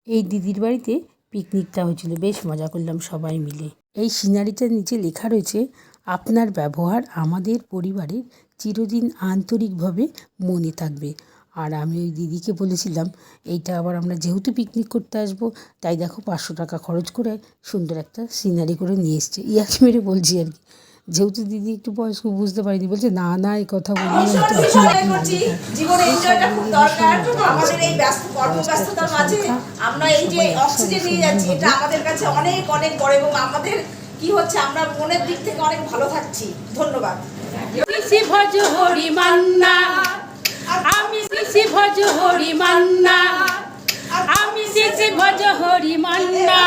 এই দিদির বাড়িতে পিকনিকটা হয়েছিল, বেশ মজা করলাম সবাই মিলে। এই সিনারিটার নিচে লেখা রয়েছে, আপনার ব্যবহার আমাদের পরিবারের চিরদিন আন্তরিকভাবে মনে থাকবে। আর আমি ওই দিদিকে বলেছিলাম, এইটা আবার আমরা যেহেতু পিকনিক করতে আসবো, তাই দেখো 500 টাকা খরচ করে সুন্দর একটা সিনারি করে নিয়ে এসছে। ইয়ার্কি মেরে বলছি আর কি, যেহেতু দিদি একটু বয়স্ক, বুঝতে পারিনি, বলছে না না এই কথা বলি জীবনে এনজয়টা খুব দরকার। আমাদের এই ব্যস্ত কর্মব্যস্ততার মাঝে আমরা এই যে অক্সিজেন নিয়ে যাচ্ছি, এটা আমাদের কাছে অনেক অনেক বড়, এবং আমাদের কি হচ্ছে, আমরা মনের দিক থেকে অনেক ভালো থাকছি। ধন্যবাদ। কৃষি ভজ হরি মান্না, আমি কৃষি ভজ হরি মান্না, আমি কৃষি ভজ হরি মান্না।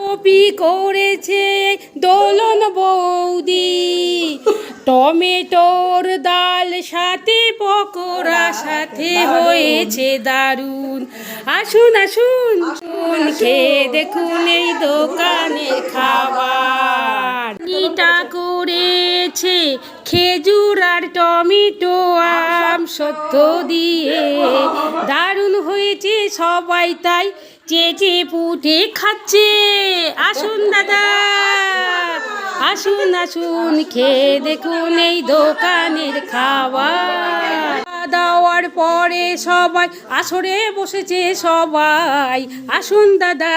কপি করেছে দোলন বৌদি, টমেটোর ডাল সাথে পকোড়া সাথে হয়েছে দারুণ। আসুন আসুন খেয়ে দেখুন এই দোকানের খাবার। নিটা করেছে খেজুর আর টমেটো আম সত্য দিয়ে, দারুণ হয়েছে সবাই তাই চেটে পুটে খাচ্ছে। আসুন দাদা, আসুন আসুন খেয়ে দেখুন এই দোকানের খাবার। দাওয়ার পরে সবাই আসরে বসেছে সবাই। আসুন দাদা,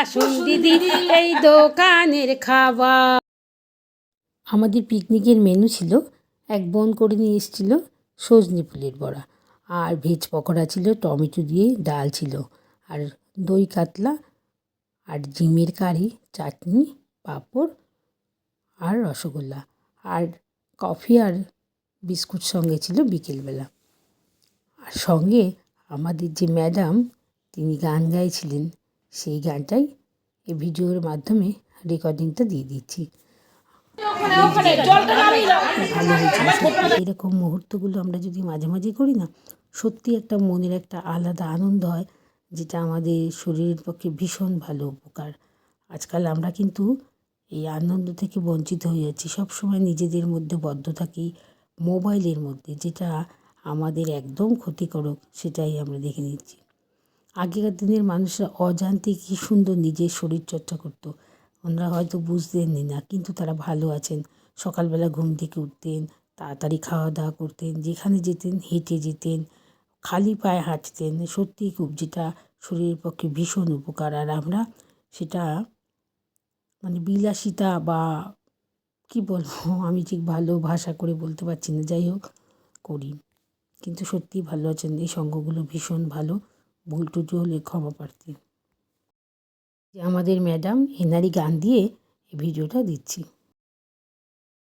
আসুন দিদি এই দোকানের খাবার। আমাদের পিকনিকের মেনু ছিল, এক বোন করে নিয়ে এসেছিলো সজনে ফুলের বড়া, আর ভেজ পকোড়া ছিল, টমেটো দিয়ে ডাল ছিল, আর দই কাতলা, আর ডিমের কারি, চাটনি, পাঁপড় আর রসগোল্লা, আর কফি আর বিস্কুট সঙ্গে ছিল বিকেলবেলা। আর সঙ্গে আমাদের যে ম্যাডাম, তিনি গান গাইছিলেন, সেই গানটাই এই ভিডিওর মাধ্যমে রেকর্ডিংটা দিয়ে দিচ্ছি। ভালো হয়েছিল। এরকম মুহূর্তগুলো আমরা যদি মাঝে মাঝে করি না, সত্যি একটা মনের একটা আলাদা আনন্দ হয়, যেটা আমাদের শরীরের পক্ষে ভীষণ ভালো উপকার। আজকাল আমরা কিন্তু এই আনন্দ থেকে বঞ্চিত হয়ে যাচ্ছি, সবসময় নিজেদের মধ্যে বদ্ধ থাকি, মোবাইলের মধ্যে, যেটা আমাদের একদম ক্ষতিকারক, সেটাই আমরা দেখে নিচ্ছি। আগেকার দিনের মানুষরা অজান্তে কী সুন্দর নিজের শরীরচর্চা করতো, ওনারা হয়তো বুঝতেনই না, কিন্তু তারা ভালো আছেন। সকালবেলা ঘুম থেকে উঠতেন, তাড়াতাড়ি খাওয়া দাওয়া করতেন, যেখানে যেতেন হেঁটে যেতেন, খালি পায়ে হাঁটতেন, সত্যিই খুব, যেটা শরীরের পক্ষে ভীষণ উপকার। আর আমরা সেটা মানে বিলাসিতা বা কী বলবো, আমি ঠিক ভালো ভাষা করে বলতে পারছি না, যাই হোক করি, কিন্তু সত্যিই ভালো আছেন। এই সঙ্গগুলো ভীষণ ভালো, ভুল টুটু হলে ক্ষমা প্রার্থী। আমাদের ম্যাডাম এনারই গান দিয়ে এই ভিডিওটা দিচ্ছি।